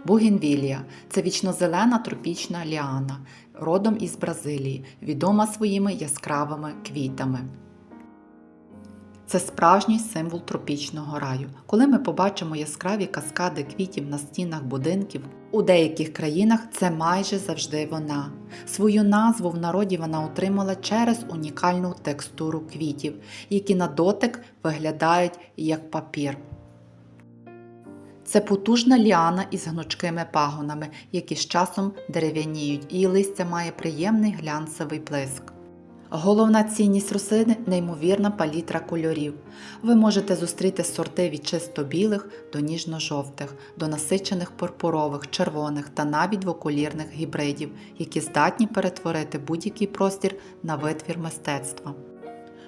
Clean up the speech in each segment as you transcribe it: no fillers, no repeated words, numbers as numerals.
Бугенвілія – це вічнозелена тропічна ліана, родом із Бразилії, відома своїми яскравими квітами. Це справжній символ тропічного раю. Коли ми побачимо яскраві каскади квітів на стінах будинків, у деяких країнах це майже завжди вона. Свою назву в народі вона отримала через унікальну текстуру квітів, які на дотик виглядають як папір. Це потужна ліана із гнучкими пагонами, які з часом дерев'яніють, її листя має приємний глянцевий блиск. Головна цінність рослини – неймовірна палітра кольорів. Ви можете зустріти сорти від чисто білих до ніжно-жовтих, до насичених пурпурових, червоних та навіть двоколірних гібридів, які здатні перетворити будь-який простір на витвір мистецтва.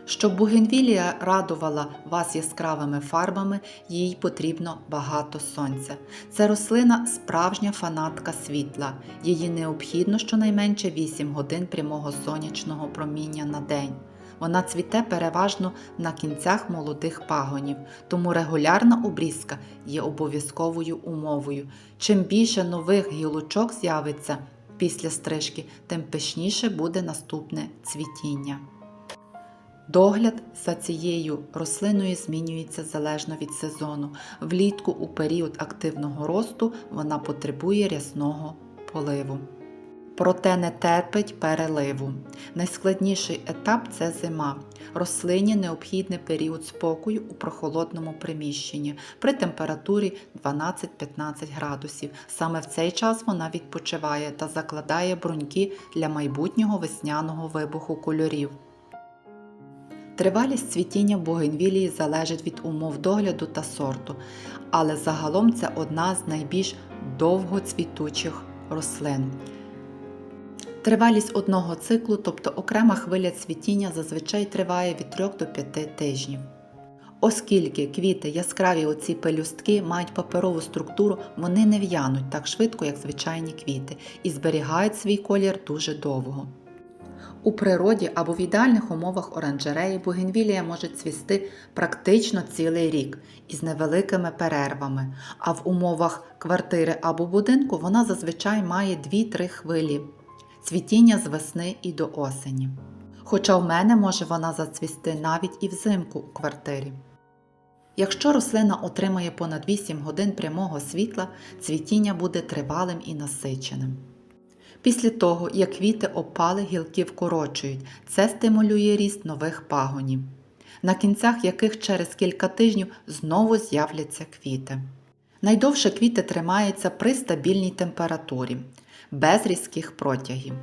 Щоб бугенвілія радувала вас яскравими фарбами, їй потрібно багато сонця. Ця рослина – справжня фанатка світла. Її необхідно щонайменше 8 годин прямого сонячного проміння на день. Вона цвіте переважно на кінцях молодих пагонів, тому регулярна обрізка є обов'язковою умовою. Чим більше нових гілочок з'явиться після стрижки, тим пишніше буде наступне цвітіння. Догляд за цією рослиною змінюється залежно від сезону. Влітку у період активного росту вона потребує рясного поливу. Проте не терпить переливу. Найскладніший етап – це зима. Рослині необхідний період спокою у прохолодному приміщенні при температурі 12-15 градусів. Саме в цей час вона відпочиває та закладає бруньки для майбутнього весняного вибуху кольорів. Тривалість цвітіння бугенвілії залежить від умов догляду та сорту, але загалом це одна з найбільш довгоцвітучих рослин. Тривалість одного циклу, тобто окрема хвиля цвітіння, зазвичай триває від 3 до 5 тижнів. Оскільки квіти яскраві оці пелюстки мають паперову структуру, вони не в'януть так швидко, як звичайні квіти, і зберігають свій колір дуже довго. У природі або в ідеальних умовах оранжереї бугенвілія може цвісти практично цілий рік із невеликими перервами, а в умовах квартири або будинку вона зазвичай має 2-3 хвилі цвітіння з весни і до осені. Хоча в мене може вона зацвісти навіть і взимку у квартирі. Якщо рослина отримає понад 8 годин прямого світла, цвітіння буде тривалим і насиченим. Після того, як квіти опали, гілки вкорочують. Це стимулює ріст нових пагонів, на кінцях яких через кілька тижнів знову з'являться квіти. Найдовше квіти тримаються при стабільній температурі, без різких протягів.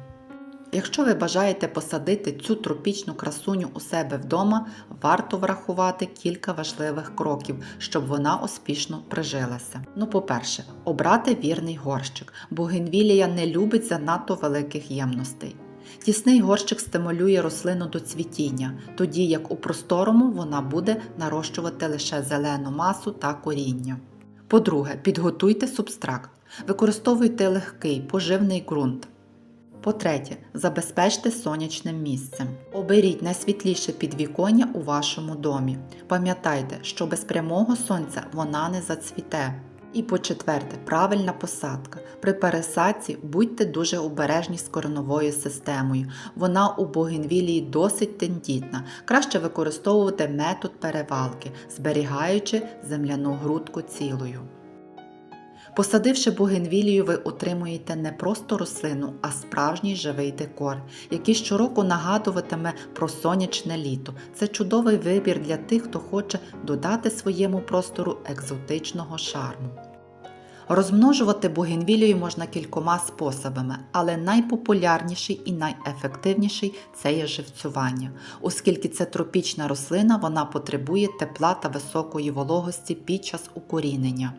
Якщо ви бажаєте посадити цю тропічну красуню у себе вдома, варто врахувати кілька важливих кроків, щоб вона успішно прижилася. По-перше, обрати вірний горщик. Бугенвілія не любить занадто великих ємностей. Тісний горщик стимулює рослину до цвітіння, тоді як у просторому вона буде нарощувати лише зелену масу та коріння. По-друге, підготуйте субстрат. Використовуйте легкий, поживний ґрунт. По-третє, забезпечте сонячним місцем. Оберіть найсвітліше підвіконня у вашому домі. Пам'ятайте, що без прямого сонця вона не зацвіте. І по-четверте, правильна посадка. При пересадці будьте дуже обережні з кореневою системою. Вона у бугенвілії досить тендітна. Краще використовувати метод перевалки, зберігаючи земляну грудку цілою. Посадивши бугенвілію, ви отримуєте не просто рослину, а справжній живий декор, який щороку нагадуватиме про сонячне літо. Це чудовий вибір для тих, хто хоче додати своєму простору екзотичного шарму. Розмножувати бугенвілію можна кількома способами, але найпопулярніший і найефективніший – це є живцювання. Оскільки це тропічна рослина, вона потребує тепла та високої вологості під час укорінення.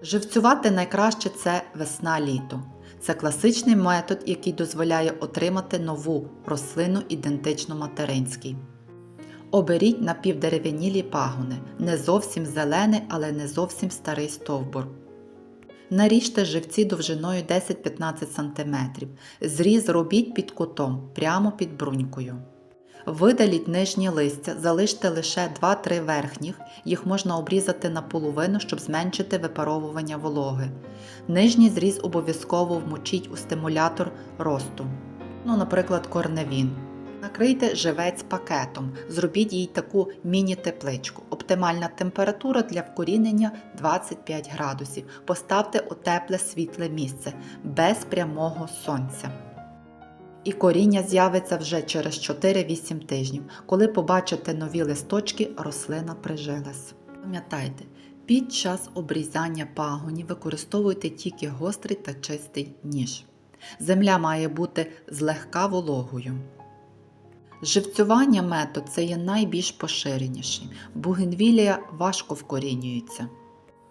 Живцювати найкраще це весна-літо. Це класичний метод, який дозволяє отримати нову рослину ідентично материнській. Оберіть напівдерев'янілі пагони, не зовсім зелений, але не зовсім старий стовбур. Наріжте живці довжиною 10-15 см. Зріз робіть під кутом, прямо під брунькою. Видаліть нижні листя, залиште лише 2-3 верхніх, їх можна обрізати наполовину, щоб зменшити випаровування вологи. Нижній зріз обов'язково вмочіть у стимулятор росту, наприклад, корневін. Накрийте живець пакетом, зробіть їй таку міні-тепличку. Оптимальна температура для вкорінення 25 градусів. Поставте у тепле світле місце, без прямого сонця. І коріння з'явиться вже через 4-8 тижнів. Коли побачите нові листочки, рослина прижилась. Пам'ятайте, під час обрізання пагонів використовуйте тільки гострий та чистий ніж. Земля має бути злегка вологою. Живцювання метод – це є найбільш поширеніший. Бугенвілія важко вкорінюється.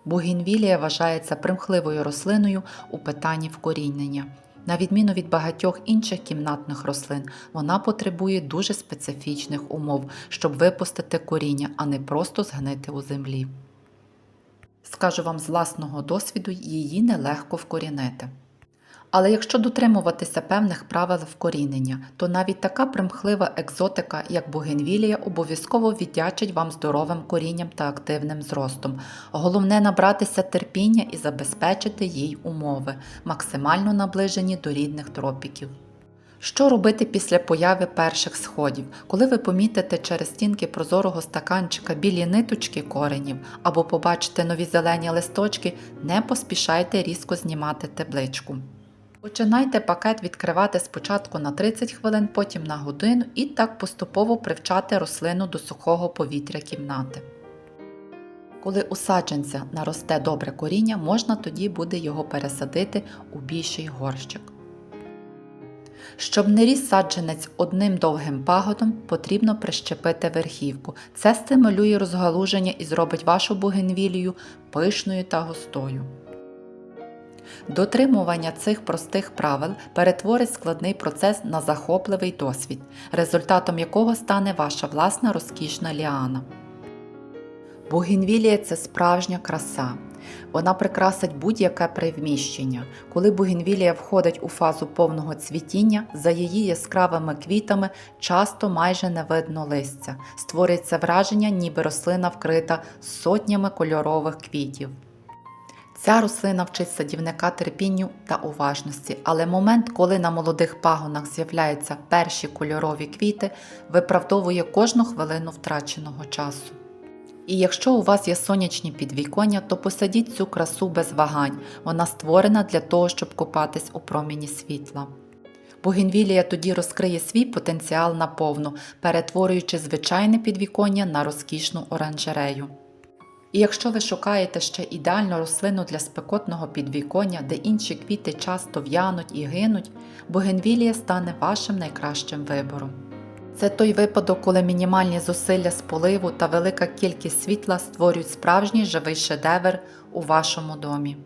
Бугенвілія вважається примхливою рослиною у питанні вкорінення. На відміну від багатьох інших кімнатних рослин, вона потребує дуже специфічних умов, щоб випустити коріння, а не просто згнити у землі. Скажу вам з власного досвіду, її нелегко вкорінити. Але якщо дотримуватися певних правил вкорінення, то навіть така примхлива екзотика, як бугенвілія, обов'язково віддячить вам здоровим корінням та активним зростом. Головне – набратися терпіння і забезпечити їй умови, максимально наближені до рідних тропіків. Що робити після появи перших сходів? Коли ви помітите через стінки прозорого стаканчика білі ниточки коренів або побачите нові зелені листочки, не поспішайте різко знімати табличку. Починайте пакет відкривати спочатку на 30 хвилин, потім на годину і так поступово привчати рослину до сухого повітря кімнати. Коли у саджанця наросте добре коріння, можна тоді буде його пересадити у більший горщик. Щоб не ріс саджанець одним довгим пагоном, потрібно прищепити верхівку. Це стимулює розгалуження і зробить вашу бугенвілію пишною та густою. Дотримування цих простих правил перетворить складний процес на захопливий досвід, результатом якого стане ваша власна розкішна ліана. Бугенвілія – це справжня краса. Вона прикрасить будь-яке приміщення. Коли бугенвілія входить у фазу повного цвітіння, за її яскравими квітами часто майже не видно листя. Створюється враження, ніби рослина вкрита сотнями кольорових квітів. Ця рослина вчить садівника терпінню та уважності, але момент, коли на молодих пагонах з'являються перші кольорові квіти, виправдовує кожну хвилину втраченого часу. І якщо у вас є сонячні підвіконня, то посадіть цю красу без вагань, вона створена для того, щоб купатись у промені світла. Бугенвілія тоді розкриє свій потенціал наповну, перетворюючи звичайне підвіконня на розкішну оранжерею. І якщо ви шукаєте ще ідеальну рослину для спекотного підвіконня, де інші квіти часто в'януть і гинуть, бугенвілія стане вашим найкращим вибором. Це той випадок, коли мінімальні зусилля з поливу та велика кількість світла створюють справжній живий шедевр у вашому домі.